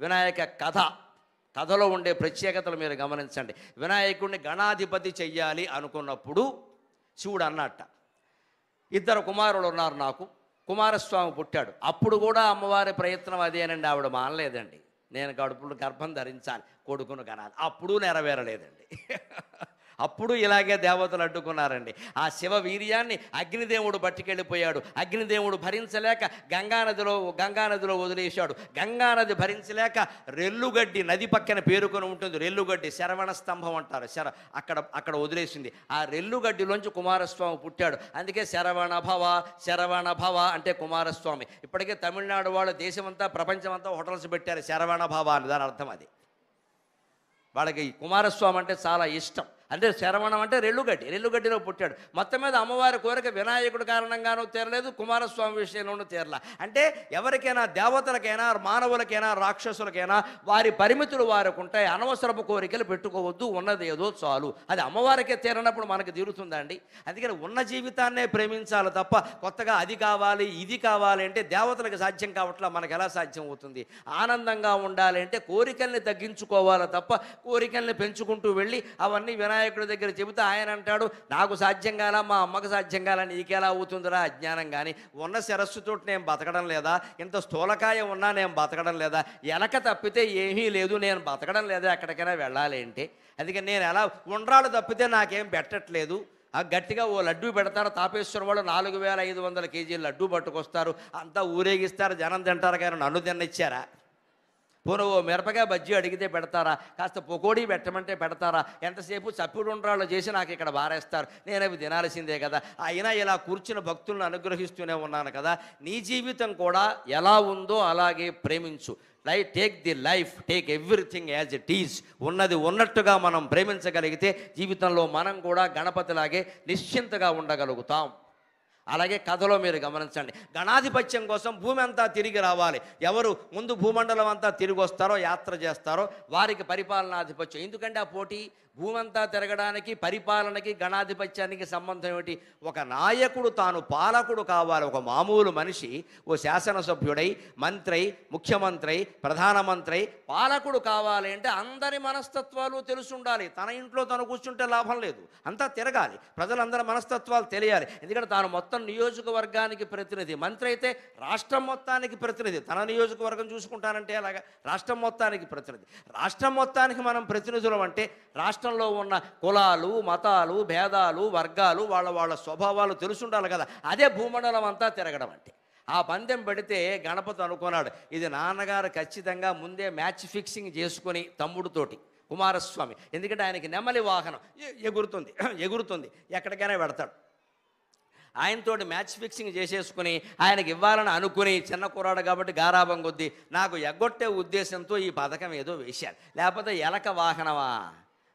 వినాయక కథలో ఉండే ప్రత్యేకతలు మీరు గమనించండి. వినాయకుడిని గణాధిపతి చెయ్యాలి అనుకున్నప్పుడు శివుడు అన్నట్ట, ఇద్దరు కుమారులు ఉన్నారు నాకు, కుమారస్వామి పుట్టాడు. అప్పుడు కూడా అమ్మవారి ప్రయత్నం అదేనండి, ఆవిడ మానలేదండి. నేను గర్భం ధరించాలి, కొడుకును కనాలి, అప్పుడు నెరవేరలేదండి. అప్పుడు ఇలాగే దేవతలు అడ్డుకున్నారండి. ఆ శివ వీర్యాన్ని అగ్నిదేవుడు పట్టుకెళ్ళిపోయాడు. అగ్నిదేవుడు భరించలేక గంగానదిలో వదిలేశాడు. గంగానది భరించలేక రెల్లుగడ్డి, నది పక్కన పేరుకొని ఉంటుంది రెల్లుగడ్డి, శరవణ స్తంభం అంటారు, అక్కడ వదిలేసింది. ఆ రెల్లుగడ్డిలోంచి కుమారస్వామి పుట్టాడు. అందుకే శరవణ భవ అంటే కుమారస్వామి. ఇప్పటికే తమిళనాడు వాళ్ళు దేశమంతా ప్రపంచమంతా హోటల్స్ పెట్టారు శరవణ భవ అని, దాని అర్థం అది. వాళ్ళకి కుమారస్వామి అంటే చాలా ఇష్టం. అంటే శరవణం అంటే రెల్లుగడ్డిలో పుట్టాడు. మొత్తం మీద అమ్మవారి కోరిక వినాయకుడి కారణంగానూ తీరలేదు, కుమారస్వామి విషయంలోనూ తీరలా. అంటే ఎవరికైనా, దేవతలకైనా, మానవులకైనా, రాక్షసులకైనా వారి పరిమితులు వారికి ఉంటాయి. అనవసరపు కోరికలు పెట్టుకోవద్దు, ఉన్నది ఏదో చాలు. అది అమ్మవారికే తీరనప్పుడు మనకు తీరుతుందండి. అందుకని ఉన్న జీవితాన్నే ప్రేమించాలి తప్ప కొత్తగా అది కావాలి ఇది కావాలి అంటే దేవతలకు సాధ్యం కావట్లా, మనకు ఎలా సాధ్యం అవుతుంది? ఆనందంగా ఉండాలి అంటే కోరికల్ని తగ్గించుకోవాలి తప్ప కోరికల్ని పెంచుకుంటూ వెళ్ళి అవన్నీ వినాయకుడి దగ్గర చెబితే ఆయన అంటాడు, నాకు సాధ్యం కాలా, మా అమ్మకు సాధ్యం కాలా, నీకెలా అవుతుందిరా అజ్ఞానం. కానీ ఉన్న శిరస్సుతో నేను బతకడం లేదా, ఇంత స్థూలకాయ ఉన్నా నేను బతకడం లేదా, వెనక తప్పితే ఏమీ లేదు, నేను బతకడం లేదా, ఎక్కడికైనా వెళ్ళాలి అంటే. అందుకని నేను ఎలా ఉండ్రాళ్ళు తప్పితే నాకేం పెట్టట్లేదు. గట్టిగా ఓ లడ్డూ పెడతారు, తాపేశ్వరం వాళ్ళు 4500 కేజీలు లడ్డూ పట్టుకొస్తారు, అంతా ఊరేగిస్తారు, జనం తింటారు. కానీ నన్ను తిన్నిచ్చారా? పోను ఓ మిరపకాయ బజ్జీ అడిగితే పెడతారా? కాస్త పకోడీ పెట్టమంటే పెడతారా? ఎంతసేపు చప్పుడు ఉండ్రాళ్ళు చేసి నాకు ఇక్కడ బారేస్తారు, నేను అవి తినాల్సిందే కదా. అయినా ఇలా కూర్చుని భక్తులను అనుగ్రహిస్తూనే ఉన్నాను కదా. నీ జీవితం కూడా ఎలా ఉందో అలాగే ప్రేమించు. Take everything as it is. ఉన్నది ఉన్నట్టుగా మనం ప్రేమించగలిగితే జీవితంలో మనం కూడా గణపతిలాగే నిశ్చింతగా ఉండగలుగుతాం. అలాగే కథలో మీరు గమనించండి, గణాధిపత్యం కోసం భూమి అంతా తిరిగి రావాలి. ఎవరు ముందు భూమండలం అంతా తిరిగి వస్తారో, యాత్ర చేస్తారో వారికి పరిపాలనాధిపత్యం. ఎందుకంటే ఆ పోటీ భూమి అంతా తిరగడానికి, పరిపాలనకి, గణాధిపత్యానికి సంబంధం ఏమిటి? ఒక నాయకుడు తాను పాలకుడు కావాలి. ఒక మామూలు మనిషి ఓ శాసనసభ్యుడై, మంత్రి, ముఖ్యమంత్రి, ప్రధానమంత్రి, పాలకుడు కావాలి అంటే అందరి మనస్తత్వాలు తెలిసి ఉండాలి. తన ఇంట్లో తను కూర్చుంటే లాభం లేదు, అంతా తిరగాలి, ప్రజలందరి మనస్తత్వాలు తెలియాలి. ఎందుకంటే తాను మొత్తం నియోజకవర్గానికి ప్రతినిధి. మంత్రి అయితే రాష్ట్రం మొత్తానికి ప్రతినిధి. తన నియోజకవర్గం చూసుకుంటానంటే అలాగా రాష్ట్రం మొత్తానికి ప్రతినిధి. రాష్ట్రం మొత్తానికి మనం ప్రతినిధులం అంటే రాష్ట్రంలో ఉన్న కులాలు, మతాలు, భేదాలు, వర్గాలు, వాళ్ళ స్వభావాలు తెలుసుండాలి కదా. అదే భూమండలం అంతా తిరగడం అంటే. ఆ పందెం పెడితే గణపతి అనుకున్నాడు, ఇది నాన్నగారు ఖచ్చితంగా ముందే మ్యాచ్ ఫిక్సింగ్ చేసుకుని తమ్ముడితోటి, కుమారస్వామి, ఎందుకంటే ఆయనకి నెమలి వాహనం ఎగురుతుంది, ఎక్కడికైనా పెడతాడు. ఆయనతోటి మ్యాచ్ ఫిక్సింగ్ చేసేసుకుని ఆయనకి ఇవ్వాలని అనుకుని, చిన్న కుర్రాడు కాబట్టి గారాబం కొద్దీ నాకు ఎగ్గొట్టే ఉద్దేశంతో ఈ పథకం ఏదో వేశారు. లేకపోతే ఎలక వాహనమా,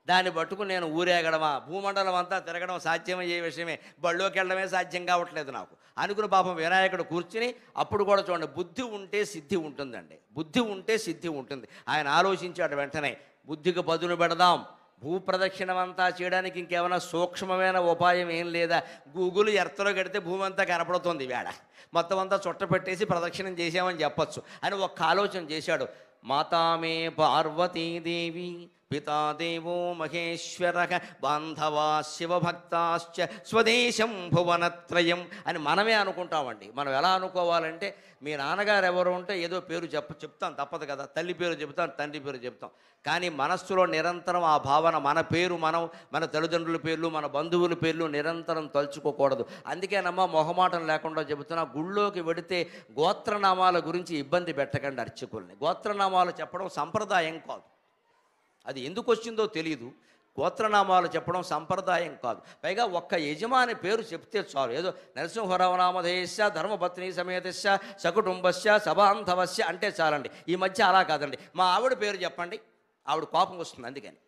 దాన్ని పట్టుకుని నేను ఊరేగడమా, భూమండలం అంతా తిరగడం సాధ్యమయ్యే విషయమే, బళ్ళోకి వెళ్ళడమే సాధ్యం కావట్లేదు నాకు అనుకుని పాపం వినాయకుడు కూర్చుని, అప్పుడు కూడా చూడండి, బుద్ధి ఉంటే సిద్ధి ఉంటుందండి. బుద్ధి ఉంటే సిద్ధి ఉంటుంది. ఆయన ఆలోచించాడు వెంటనే, బుద్ధికి పదును పెడదాం, భూప్రదక్షిణమంతా చేయడానికి ఇంకేమైనా సూక్ష్మమైన ఉపాయం ఏం లేదా? గూగుల్ ఎర్త్లో కడితే భూమి అంతా కనపడుతుంది, వేడ మొత్తం అంతా చుట్ట పెట్టేసి ప్రదక్షిణం చేసామని చెప్పచ్చు అని ఒక్క ఆలోచన చేశాడు. మాతామే పార్వతీదేవి, పితాదేవో మహేశ్వర, బాంధవా శివభక్తాశ్చ స్వదేశం భువనత్రయం అని మనమే అనుకుంటామండి. మనం ఎలా అనుకోవాలంటే, మీ నాన్నగారు ఎవరు ఉంటే ఏదో పేరు చెప్తాం, తప్పదు కదా. తల్లి పేరు చెప్తాం, తండ్రి పేరు చెప్తాం. కానీ మనస్సులో నిరంతరం ఆ భావన, మన పేరు మనం, మన తల్లిదండ్రుల పేర్లు, మన బంధువుల పేర్లు నిరంతరం తలుచుకోకూడదు. అందుకేనమ్మా మొహమాటం లేకుండా చెబుతున్నా, గుళ్ళోకి వెడితే గోత్రనామాల గురించి ఇబ్బంది పెట్టకండి అర్చకుల్ని. గోత్రనామాలు చెప్పడం సంప్రదాయం కాదు, అది ఎందుకు వచ్చిందో తెలియదు. గోత్రనామాలు చెప్పడం సంప్రదాయం కాదు. పైగా ఒక్క యజమాని పేరు చెప్తే చాలు. ఏదో నరసింహరామనామధేయస్య ధర్మపత్ని సమేతస్య సకుటుంబస్య సబాంధవస్య అంటే చాలండి. ఈ మధ్య అలా కాదండి, మా ఆవిడ పేరు చెప్పండి, ఆవిడ కోపం వస్తుంది, అందుకని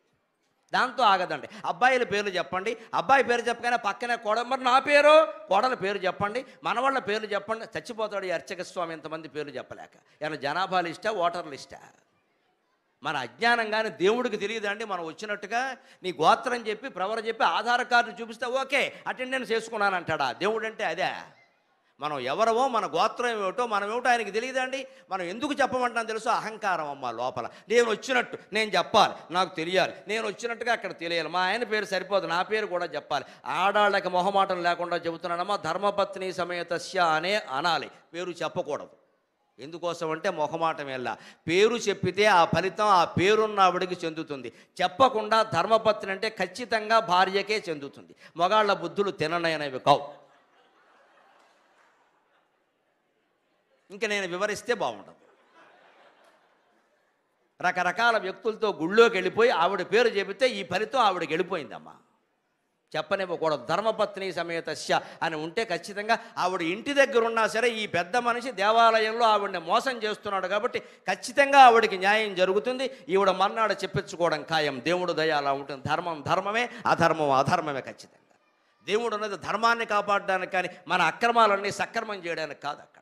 దాంతో ఆగదండి. అబ్బాయిల పేర్లు చెప్పండి, అబ్బాయి పేరు చెప్పగానే పక్కనే కోడలు, మరి నా పేరు, కోడల పేరు చెప్పండి, మనవాళ్ళ పేర్లు చెప్పండి. చచ్చిపోతాడు ఈ అర్చక స్వామి ఇంతమంది పేర్లు చెప్పలేక. ఏమైనా జనాభా లిస్టా, ఓటర్ లిస్టా? మన అజ్ఞానంగానే దేవుడికి తెలియదండి. మనం వచ్చినట్టుగా నీ గోత్రం చెప్పి, ప్రవర చెప్పి, ఆధార్ కార్డు చూపిస్తే ఓకే అటెండెన్స్ చేసుకున్నాను అంటాడా? దేవుడు అంటే అదే. మనం ఎవరమో, మన గోత్రం ఏమిటో, మనం ఏమిటో ఆయనకి తెలియదండి. మనం ఎందుకు చెప్పమంటాం తెలుసు? అహంకారం అమ్మ లోపల. నేను వచ్చినట్టు నేను చెప్పాలి, నాకు తెలియాలి, నేను వచ్చినట్టుగా అక్కడ తెలియాలి. మా ఆయన పేరు సరిపోదు, నా పేరు కూడా చెప్పాలి. ఆడాళ్ళకి మొహమాటం లేకుండా చెబుతున్నానమ్మా, ధర్మపత్ని సమేతస్య అనే అనాలి, పేరు చెప్పకూడదు. ఎందుకోసం అంటే మొహమాటం వెళ్ళా. పేరు చెప్పితే ఆ ఫలితం ఆ పేరున్న ఆవిడికి చెందుతుంది. చెప్పకుండా ధర్మపత్ని అంటే ఖచ్చితంగా భార్యకే చెందుతుంది. మగాళ్ళ బుద్ధులు తిననైనవి కావు. ఇంకా నేను వివరిస్తే బాగుండదు. రకరకాల వ్యక్తులతో గుళ్ళోకి వెళ్ళిపోయి ఆవిడ పేరు చెబితే ఈ ఫలితం ఆవిడకి వెళ్ళిపోయిందమ్మా. చెప్పనివ్వకూడదు. ధర్మపత్ని సమేతస్య అని ఉంటే ఖచ్చితంగా ఆవిడ ఇంటి దగ్గర ఉన్నా సరే ఈ పెద్ద మనిషి దేవాలయంలో ఆవిడని మోసం చేస్తున్నాడు కాబట్టి ఖచ్చితంగా ఆవిడకి న్యాయం జరుగుతుంది. ఈవిడ మర్నాడు చెప్పించుకోవడం ఖాయం. దేవుడు దయ అలా ఉంటుంది. ధర్మం ధర్మమే, అధర్మం అధర్మమే. ఖచ్చితంగా దేవుడు ఉన్నది ధర్మాన్ని కాపాడడానికి, కానీ మన అక్రమాలన్నీ సక్రమం చేయడానికి కాదు. అక్కడ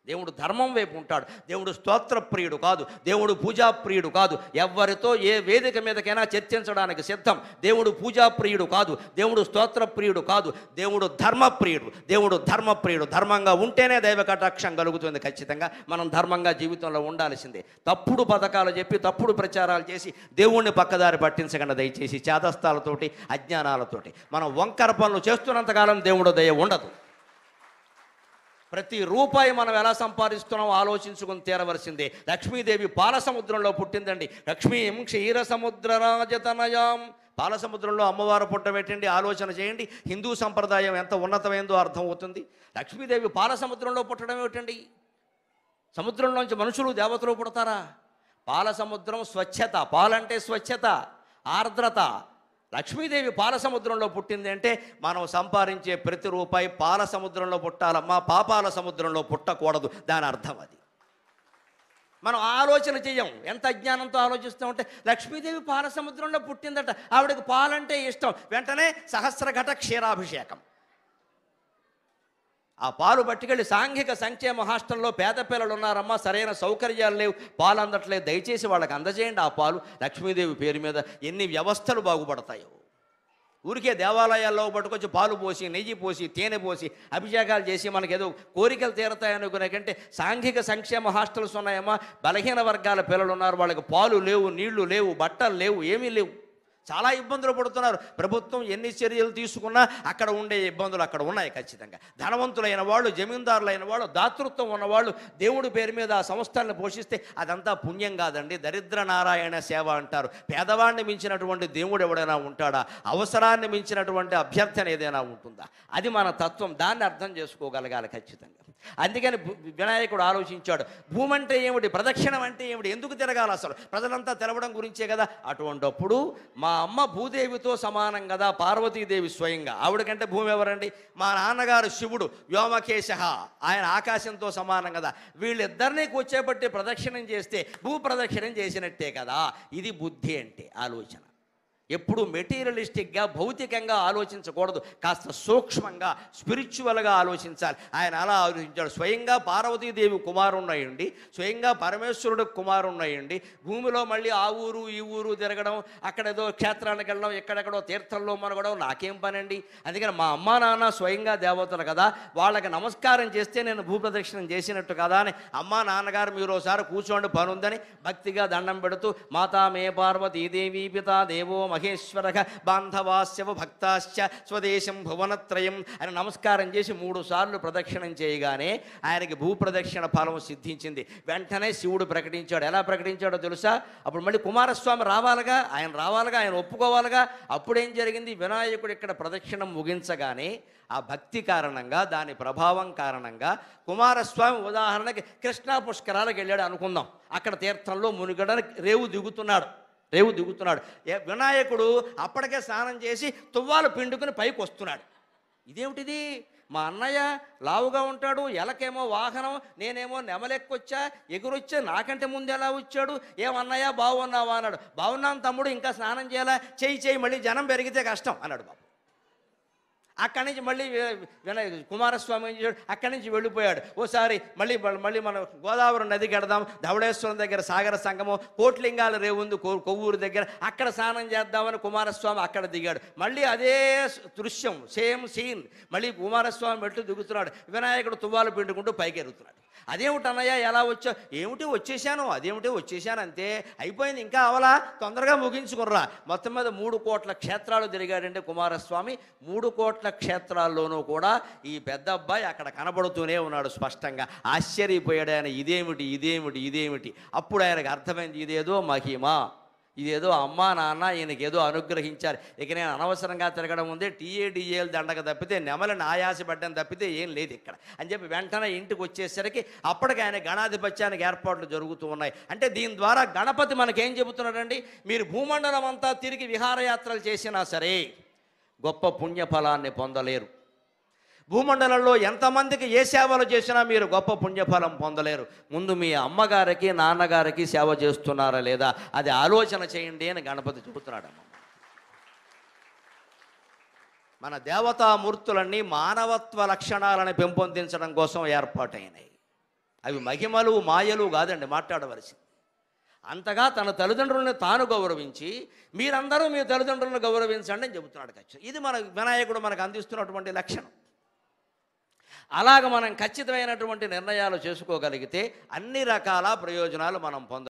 దేవుడు ధర్మం వైపు ఉంటాడు. దేవుడు స్తోత్రప్రియుడు కాదు, దేవుడు పూజాప్రియుడు కాదు. ఎవరితో ఏ వేదిక మీదకైనా చర్చించడానికి సిద్ధం. దేవుడు పూజాప్రియుడు కాదు, దేవుడు స్తోత్రప్రియుడు కాదు, దేవుడు ధర్మప్రియుడు. దేవుడు ధర్మప్రియుడు. ధర్మంగా ఉంటేనే దైవ కటాక్షం కలుగుతుంది. ఖచ్చితంగా మనం ధర్మంగా జీవితంలో ఉండాల్సిందే. తప్పుడు పథకాలు చెప్పి తప్పుడు ప్రచారాలు చేసి దేవుణ్ణి పక్కదారి పట్టించకుండా దయచేసి చేతస్థాలతోటి అజ్ఞానాలతోటి మనం వంకర పనులు చేస్తున్నంతకాలం దేవుడు దయ ఉండదు. ప్రతి రూపాయి మనం ఎలా సంపాదిస్తున్నామో ఆలోచించుకుని తీరవలసిందే. లక్ష్మీదేవి పాలసముద్రంలో పుట్టిందండి. లక్ష్మీం క్షీరసముద్రరాజతనయాం. పాలసముద్రంలో అమ్మవారు పుట్టబెట్టండి, ఆలోచన చేయండి. హిందూ సంప్రదాయం ఎంత ఉన్నతమైందో అర్థమవుతుంది. లక్ష్మీదేవి పాలసముద్రంలో పుట్టడం ఏమిటండి? సముద్రంలోంచి మనుషులు దేవతలు పుడతారా? పాలసముద్రం స్వచ్ఛత. పాలంటే స్వచ్ఛత, ఆర్ద్రత. లక్ష్మీదేవి పాలసముద్రంలో పుట్టింది అంటే మనం సంపాదించే ప్రతి రూపాయి పాలసముద్రంలో పుట్టాలమ్మా, పాపాల సముద్రంలో పుట్టకూడదు. దాని అర్థం అది. మనం ఆలోచన చెయ్యం. ఎంత అజ్ఞానంతో ఆలోచిస్తామంటే లక్ష్మీదేవి పాలసముద్రంలో పుట్టిందట, ఆవిడకి పాలంటే ఇష్టం, వెంటనే సహస్రఘట క్షీరాభిషేకం. ఆ పాలు పట్టుకెళ్ళి సాంఘిక సంక్షేమ హాస్టల్లో పేద పిల్లలు ఉన్నారమ్మా, సరైన సౌకర్యాలు లేవు, పాలు అందట్లేదు, దయచేసి వాళ్ళకి అందజేయండి ఆ పాలు. లక్ష్మీదేవి పేరు మీద ఎన్ని వ్యవస్థలు బాగుపడతాయో. ఊరికే దేవాలయాల్లో పట్టుకొచ్చి పాలు పోసి, నెయ్యి పోసి, తేనె పోసి అభిషేకాలు చేసి మనకేదో కోరికలు తీరతాయనుకునే కంటే సాంఘిక సంక్షేమ హాస్టల్స్ ఉన్నాయమ్మా. బలహీన వర్గాల పిల్లలు ఉన్నారు, వాళ్ళకి పాలు లేవు, నీళ్లు లేవు, బట్టలు లేవు, ఏమీ లేవు, చాలా ఇబ్బందులు పడుతున్నారు. ప్రభుత్వం ఎన్ని చర్యలు తీసుకున్నా అక్కడ ఉండే ఇబ్బందులు అక్కడ ఉన్నాయి. ఖచ్చితంగా ధనవంతులైన వాళ్ళు, జమీందారులైన వాళ్ళు, దాతృత్వం ఉన్నవాళ్ళు దేవుడి పేరు మీద ఆ సంస్థలను పోషిస్తే అదంతా పుణ్యం కాదండి. దరిద్ర నారాయణ సేవ అంటారు. పేదవాడిని మించినటువంటి దేవుడు ఎవడైనా ఉంటాడా? అవసరాన్ని మించినటువంటి అభ్యర్థన ఏదైనా ఉంటుందా? అది మన తత్వం. దాన్ని అర్థం చేసుకోగలగాలి ఖచ్చితంగా. అందుకని వినాయకుడు ఆలోచించాడు, భూమి అంటే ఏమిటి, ప్రదక్షిణం అంటే ఏమిటి, ఎందుకు తిరగాలి, అసలు ప్రజలంతా తెలవడం గురించే కదా. అటువంటప్పుడు మా అమ్మ భూదేవితో సమానం కదా, పార్వతీదేవి స్వయంగా. ఆవిడకంటే భూమి ఎవరండి? మా నాన్నగారు శివుడు వ్యోమకేశ, ఆయన ఆకాశంతో సమానం కదా. వీళ్ళిద్దరినీ కూర్చోబెట్టి ప్రదక్షిణం చేస్తే భూ ప్రదక్షిణం చేసినట్టే కదా. ఇది బుద్ధి అంటే ఆలోచన. ఎప్పుడు మెటీరియలిస్టిక్గా భౌతికంగా ఆలోచించకూడదు, కాస్త సూక్ష్మంగా స్పిరిచువల్గా ఆలోచించాలి. ఆయన అలా ఆలోచించాడు. స్వయంగా పార్వతీదేవి కుమారున్నయ్యండి, స్వయంగా పరమేశ్వరుడు కుమారున్నయ్యండి. భూమిలో మళ్ళీ ఆ ఊరు ఈ ఊరు తిరగడం, అక్కడేదో క్షేత్రానికి వెళ్ళడం, ఎక్కడెక్కడో తీర్థంలో మనగడం నాకేం పనండి. అందుకని మా అమ్మా నాన్న స్వయంగా దేవతలు కదా, వాళ్ళకి నమస్కారం చేస్తే నేను భూప్రదక్షిణం చేసినట్టు కదా అని అమ్మా నాన్నగారు మీరు ఒకసారి కూర్చోండి పని ఉందని భక్తిగా దండం పెడుతూ మాతా మే పార్వతీదేవి పితా దేవో మహేశ్వర బాంధవాస్యవ భక్తాశ్చ స్వదేశం భువనత్రయం అని నమస్కారం చేసి 3 సార్లు ప్రదక్షిణం చేయగానే ఆయనకి భూప్రదక్షిణ ఫలం సిద్ధించింది. వెంటనే శివుడు ప్రకటించాడు. ఎలా ప్రకటించాడో తెలుసా? అప్పుడు మళ్ళీ కుమారస్వామి రావాలిగా, ఆయన ఒప్పుకోవాలిగా. అప్పుడేం జరిగింది? వినాయకుడు ఇక్కడ ప్రదక్షిణం ముగించగానే ఆ భక్తి కారణంగా, దాని ప్రభావం కారణంగా కుమారస్వామి ఉదాహరణకి కృష్ణా పుష్కరాలకు వెళ్ళాడు అనుకుందాం. అక్కడ తీర్థంలో మునిగడానికి రేవు దిగుతున్నాడు. వినాయకుడు అప్పటికే స్నానం చేసి తువ్వాలు పిండుకుని పైకి వస్తున్నాడు. ఇదేమిటిది? మా అన్నయ్య లావుగా ఉంటాడు, ఎలకేమో వాహనం, నేనేమో నెమలెక్కొచ్చా, ఎగురొచ్చా, నాకంటే ముందు ఎలా వచ్చాడు? ఏమన్నయ్య బాగున్నావా అన్నాడు. బాగున్నాను తమ్ముడు, ఇంకా స్నానం చేయాలా? చేయి మళ్ళీ జనం పెరిగితే కష్టం అన్నాడు బాబు. అక్కడి నుంచి మళ్ళీ కుమారస్వామి ఏం చేశాడు, అక్కడి నుంచి వెళ్ళిపోయాడు. ఓసారి మళ్ళీ మళ్ళీ మనం గోదావరి నదికి వెడదాం, ధవళేశ్వరం దగ్గర సాగర సంగమం, కోట్లింగాల రేవుంది కొవ్వూరు దగ్గర, అక్కడ స్నానం చేద్దామని కుమారస్వామి అక్కడ దిగాడు. మళ్ళీ అదే దృశ్యం, సేమ్ సీన్, మళ్ళీ కుమారస్వామి మెట్లు దిగుతున్నాడు, వినాయకుడు తువ్వాలు పిండుకుంటూ పైకి ఎరుగుతున్నాడు. అదేమిటి అన్నయ్య ఎలా వచ్చావు? ఏమిటి వచ్చేసాను, అదేమిటి వచ్చేసాను అంతే, అయిపోయింది, ఇంకా అవలా, తొందరగా ముగించుకుర్రా. మొత్తం మీద 3 కోట్ల క్షేత్రాలు తిరిగాడంటే కుమారస్వామి. 3 కోట్ల క్షేత్రాల్లోనూ కూడా ఈ పెద్ద అబ్బాయి అక్కడ కనబడుతూనే ఉన్నాడు స్పష్టంగా. ఆశ్చర్యపోయాడు ఆయన, ఇదేమిటి ఇదేమిటి ఇదేమిటి. అప్పుడు ఆయనకు అర్థమైంది, ఇదేదో మహిమ, ఇదేదో అమ్మా నాన్న ఈయనకి ఏదో అనుగ్రహించారు, ఇక నేను అనవసరంగా తిరగడం ఉంది, టీఏడిఏలు దండగ తప్పితే నెమలని ఆయాసపడ్డం తప్పితే ఏం లేదు ఇక్కడ అని చెప్పి వెంటనే ఇంటికి వచ్చేసరికి అప్పటికి ఆయన గణాధిపత్యానికి ఏర్పాట్లు జరుగుతూ ఉన్నాయి. అంటే దీని ద్వారా గణపతి మనకేం చెబుతున్నాడండి, మీరు భూమండలం అంతా తిరిగి విహారయాత్రలు చేసినా సరే గొప్ప పుణ్యఫలాన్ని పొందలేరు. భూమండలంలో ఎంతమందికి ఏ సేవలు చేసినా మీరు గొప్ప పుణ్యఫలం పొందలేరు. ముందు మీ అమ్మగారికి నాన్నగారికి సేవ చేస్తున్నారా లేదా అది ఆలోచన చేయండి అని గణపతి చెబుతున్నాడమ్మ. మన దేవతామూర్తులన్నీ మానవత్వ లక్షణాలను పెంపొందించడం కోసం ఏర్పాటైనాయి. అవి మహిమలు మాయలు కాదండి మాట్లాడవలసింది. అంతగా తన తల్లిదండ్రులను తాను గౌరవించి మీరందరూ మీ తల్లిదండ్రులను గౌరవించండి అని చెబుతున్నాడు. ఖచ్చితంగా ఇది మన వినాయకుడు మనకు అందిస్తున్నటువంటి లక్షణం. అలాగ మనం ఖచ్చితమైనటువంటి నిర్ణయాలు చేసుకోగలిగితే అన్ని రకాల ప్రయోజనాలు మనం పొందవచ్చు.